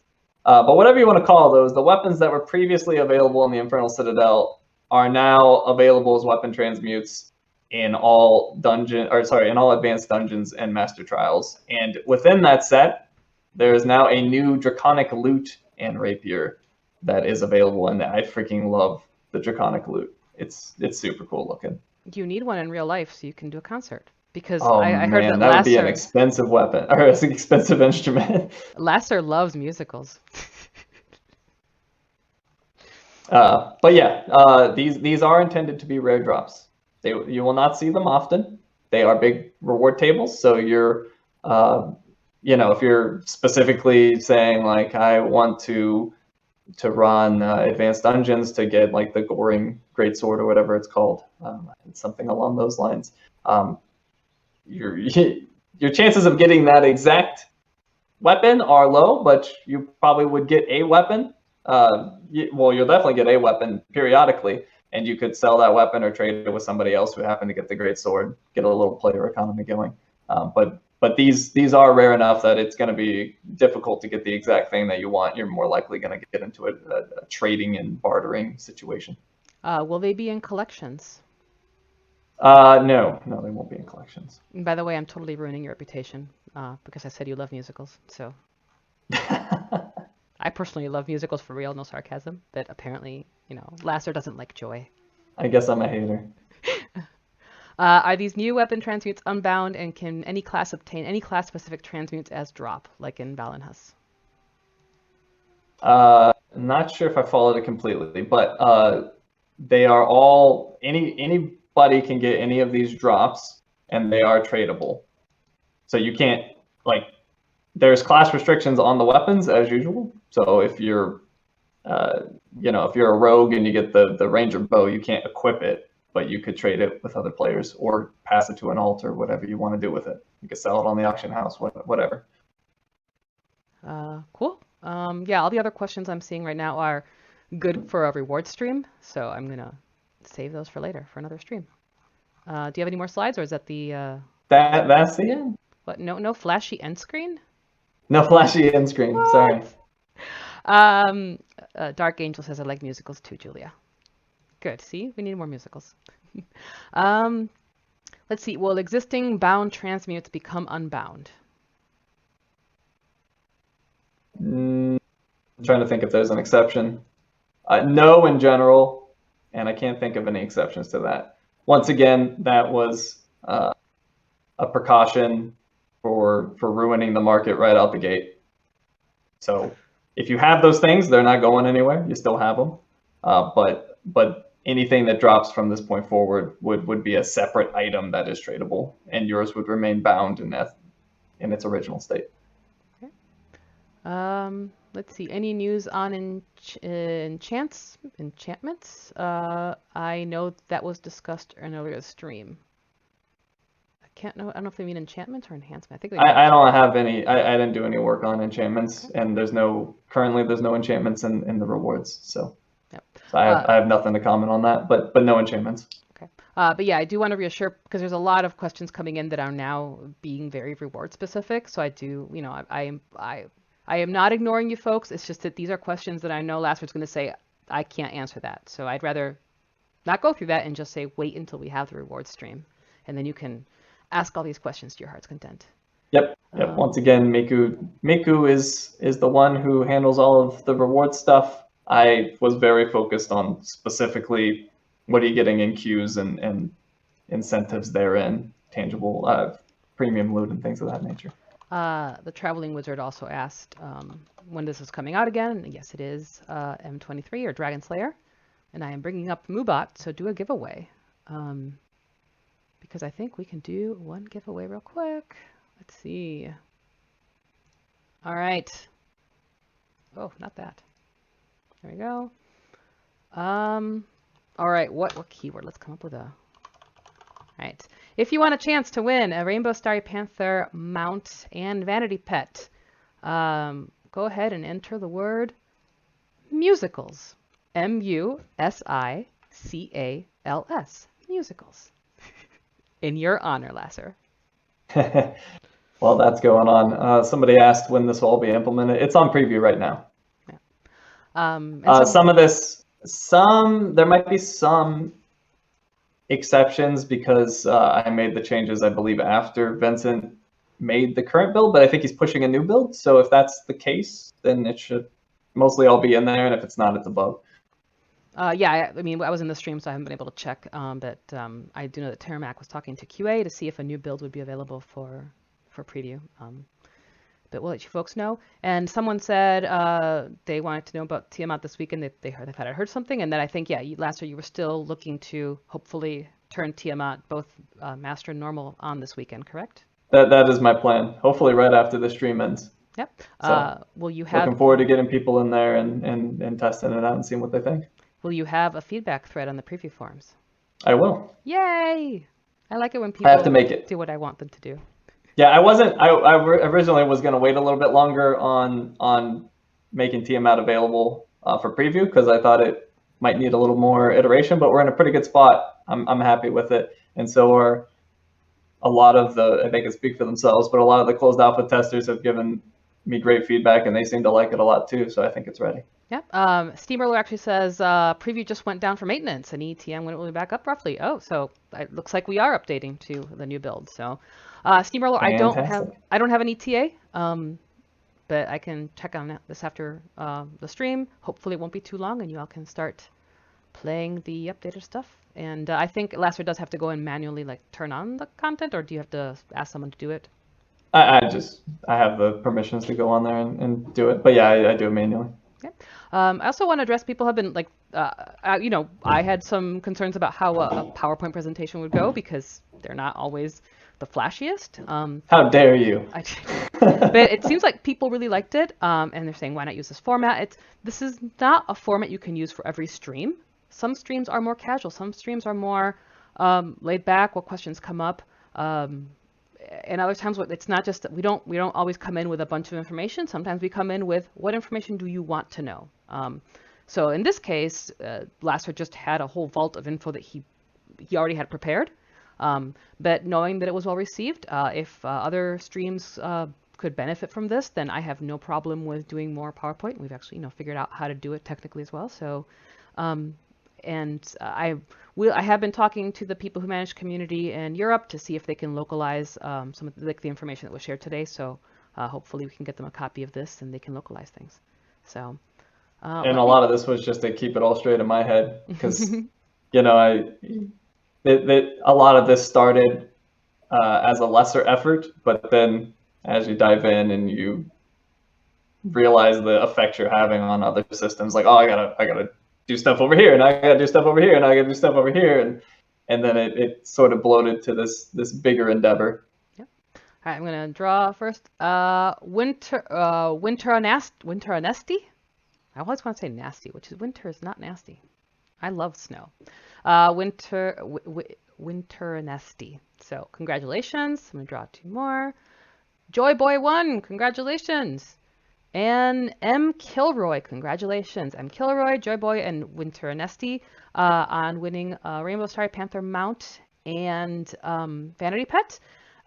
But whatever you want to call those, the weapons that were previously available in the Infernal Citadel are now available as weapon transmutes in all advanced dungeons and master trials. And within that set, there is now a new Draconic Lute and Rapier that is available, and I freaking love the Draconic Lute. It's super cool looking. You need one in real life so you can do a concert. Because I heard that would be an expensive weapon, or an expensive instrument. Lassor loves musicals. But yeah, these are intended to be rare drops. You will not see them often. They are big reward tables, so you're, if you're specifically saying like I want to run advanced dungeons to get like the Goring Greatsword or whatever it's called, something along those lines. Your chances of getting that exact weapon are low, but you probably would get a weapon. You'll definitely get a weapon periodically, and you could sell that weapon or trade it with somebody else who happened to get the great sword, get a little player economy going. But these are rare enough that it's going to be difficult to get the exact thing that you want. You're more likely going to get into a trading and bartering situation. Will they be in collections? No, they won't be in collections. And by the way, I'm totally ruining your reputation because I said you love musicals. So I personally love musicals for real, no sarcasm. But apparently, Lassor doesn't like joy. I guess I'm a hater. Are these new weapon transmutes unbound, and can any class obtain any class-specific transmutes as drop, like in Valenhus? Not sure if I followed it completely, but they are all anybody can get any of these drops, and they are tradable. So you can't there's class restrictions on the weapons as usual. So if you're if you're a rogue and you get the ranger bow, you can't equip it, but you could trade it with other players or pass it to an altar, whatever you want to do with it. You could sell it on the auction house, whatever. Cool. Yeah, all the other questions I'm seeing right now are good for a reward stream, so I'm gonna save those for later for another stream. Do you have any more slides, or is that the? That's the end. What? No flashy end screen? No flashy end screen. What? Sorry. Dark Angel says I like musicals too, Julia. Good. See, we need more musicals. Let's see. Will existing bound transmutes become unbound? I'm trying to think if there's an exception. No, in general, and I can't think of any exceptions to that. Once again, that was a precaution for ruining the market right out the gate. So if you have those things, they're not going anywhere. You still have them, but anything that drops from this point forward would be a separate item that is tradable, and yours would remain bound in its original state. Okay. Let's see. Any news on enchantments? I know that was discussed in an earlier stream. I don't know if they mean enchantments or enhancement. I think they mean I don't have any. I didn't do any work on enchantments, Okay. and there's no enchantments in the rewards. So, Yep. so I have nothing to comment on that. But no enchantments. Okay. But yeah, I do want to reassure because there's a lot of questions coming in that are now being very reward specific. So I do, I am not ignoring you folks. It's just that these are questions that I know Lassor's going to say I can't answer that. So I'd rather not go through that and just say wait until we have the reward stream, and then you can ask all these questions to your heart's content. Yep. Once again, Miku is the one who handles all of the reward stuff. I was very focused on specifically what are you getting in queues and incentives therein, tangible premium loot and things of that nature. The Traveling Wizard also asked when this is coming out again. Yes, it is M23 or Dragon Slayer. And I am bringing up Moobot, so do a giveaway. Because I think we can do one giveaway real quick. Let's see. All right. Oh, not that. There we go. All right, what keyword? Let's come up with a... All right. If you want a chance to win a Rainbow Starry Panther mount and vanity pet, go ahead and enter the word musicals. musicals. Musicals. In your honor, Lassor. Well, that's going on. Somebody asked when this will all be implemented. It's on preview right now. Yeah. There might be some exceptions because I made the changes, I believe, after Vincent made the current build, but I think he's pushing a new build. So if that's the case, then it should mostly all be in there, and if it's not, it's above. Yeah, I mean, I was in the stream, so I haven't been able to check, but I do know that Terramac was talking to QA to see if a new build would be available for preview. But we'll let you folks know. And someone said they wanted to know about Tiamat this weekend. They thought I heard something, and then I think, yeah, last year you were still looking to hopefully turn Tiamat both Master and Normal on this weekend, correct? That is my plan. Hopefully right after the stream ends. Yep. So, will you have... Looking forward to getting people in there and testing it out and seeing what they think. Will you have a feedback thread on the preview forums? I will. Yay! I like it when people have to make it. do what I want them to do. Yeah, I originally was going to wait a little bit longer on making Tiamat available for preview because I thought it might need a little more iteration, but we're in a pretty good spot. I'm happy with it. And so are a lot of they can speak for themselves, but a lot of the closed alpha testers have given me great feedback and they seem to like it a lot too. So I think it's ready. Yep. Steamroller actually says preview just went down for maintenance and ETM when it will be back up roughly. Oh, so it looks like we are updating to the new build. So Steamroller, I don't have an ETA, but I can check on this after the stream. Hopefully it won't be too long and you all can start playing the updated stuff. And I think Lassor does have to go and manually turn on the content, or do you have to ask someone to do it? I have the permissions to go on there and do it, but yeah, I do it manually. Okay. I also want to address people have been I had some concerns about how a PowerPoint presentation would go because they're not always the flashiest. How dare you? But it seems like people really liked it, and they're saying, why not use this format? This is not a format you can use for every stream. Some streams are more casual. Some streams are more laid back, what questions come up. And other times it's not just that we don't always come in with a bunch of information. Sometimes we come in with what information do you want to know. So in this case, Lassor just had a whole vault of info that he already had prepared. But knowing that it was well received, if other streams could benefit from this, then I have no problem with doing more PowerPoint. We've actually figured out how to do it technically as well. So. I have been talking to the people who manage community in Europe to see if they can localize some of the information that was shared today. So hopefully we can get them a copy of this and they can localize things. So. And a lot of this was just to keep it all straight in my head because, a lot of this started as a lesser effort, but then as you dive in and you realize the effect you're having on other systems, like, oh, I gotta do stuff over here, and I gotta do stuff over here, and I gotta do stuff over here, and then it sort of bloated to this bigger endeavor. Yep. right, I'm gonna draw first. Winter Anesti. I always want to say nasty, which is winter is not nasty. I love snow. Winter Anesti. So congratulations. I'm gonna draw 2 more. Joy Boy 1, congratulations. And M. Kilroy, congratulations. M. Kilroy, Joy Boy, and Winter Anesti on winning Rainbow Starry Panther mount and Vanity Pet.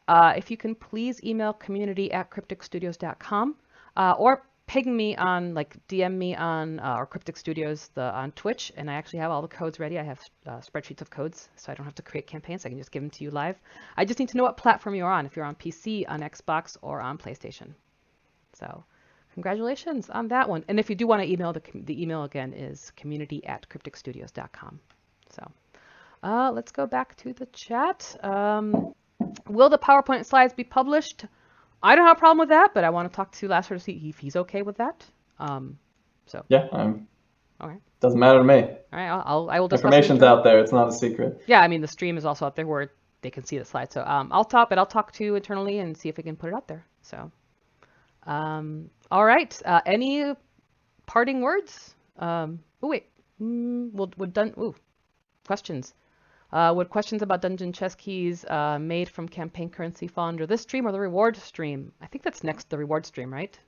If you can please email community@crypticstudios.com or ping me on, like DM me on or Cryptic Studios on Twitch, and I actually have all the codes ready. I have spreadsheets of codes, so I don't have to create campaigns. I can just give them to you live. I just need to know what platform you're on, if you're on PC, on Xbox, or on PlayStation. So congratulations on that one. And if you do want to email, the email again is community@crypticstudios.com. So let's go back to the chat. Will the PowerPoint slides be published? I don't have a problem with that, but I want to talk to Lassor to see if he's okay with that. Yeah, okay. Doesn't matter to me. All right, I will discuss. Information's out there. It's not a secret. Yeah, I mean the stream is also out there where they can see the slides. So I'll talk to you internally and see if we can put it out there. So, all right. Any parting words? Oh wait. We're done. Ooh, questions. Would questions about dungeon chess keys made from campaign currency fall under this stream or the reward stream? I think that's next, the reward stream, right?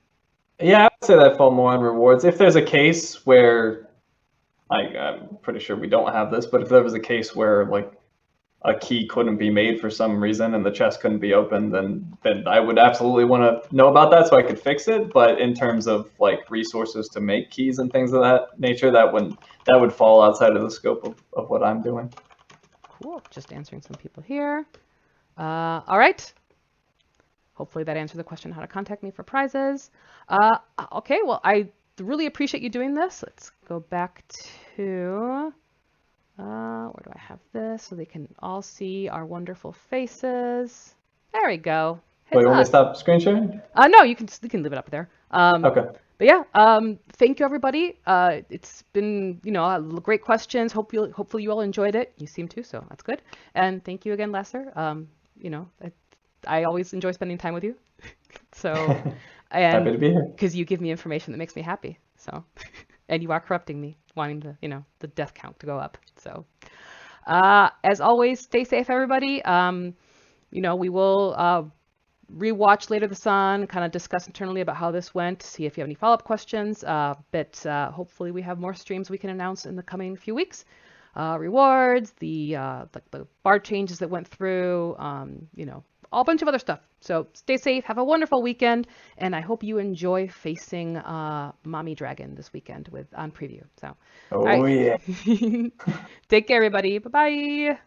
Yeah, I would say that fall more on rewards. If there's a case where, I'm pretty sure we don't have this, but if there was a case where like a key couldn't be made for some reason and the chest couldn't be opened, then I would absolutely want to know about that so I could fix it. But in terms of like resources to make keys and things of that nature, that would fall outside of the scope of what I'm doing. Cool. Just answering some people here. All right. Hopefully that answered the question how to contact me for prizes. Okay, well, I really appreciate you doing this. Let's go back to, where do I have this so they can all see our wonderful faces. There we go. Wait, you want me to stop screen sharing? No, you can leave it up there. Okay. But yeah, thank you everybody. It's been, great questions. Hopefully you all enjoyed it. You seem to, so that's good. And thank you again, Lassor. I always enjoy spending time with you. So, and happy to be here. Because you give me information that makes me happy. So, and you are corrupting me, wanting the death count to go up. So, as always, stay safe, everybody. We will rewatch Later the Sun, kind of discuss internally about how this went, see if you have any follow-up questions. But hopefully we have more streams we can announce in the coming few weeks. Rewards, the bar changes that went through, a bunch of other stuff. So stay safe, have a wonderful weekend, and I hope you enjoy facing Mommy Dragon this weekend on preview. So, yeah. Take care, everybody. Bye-bye.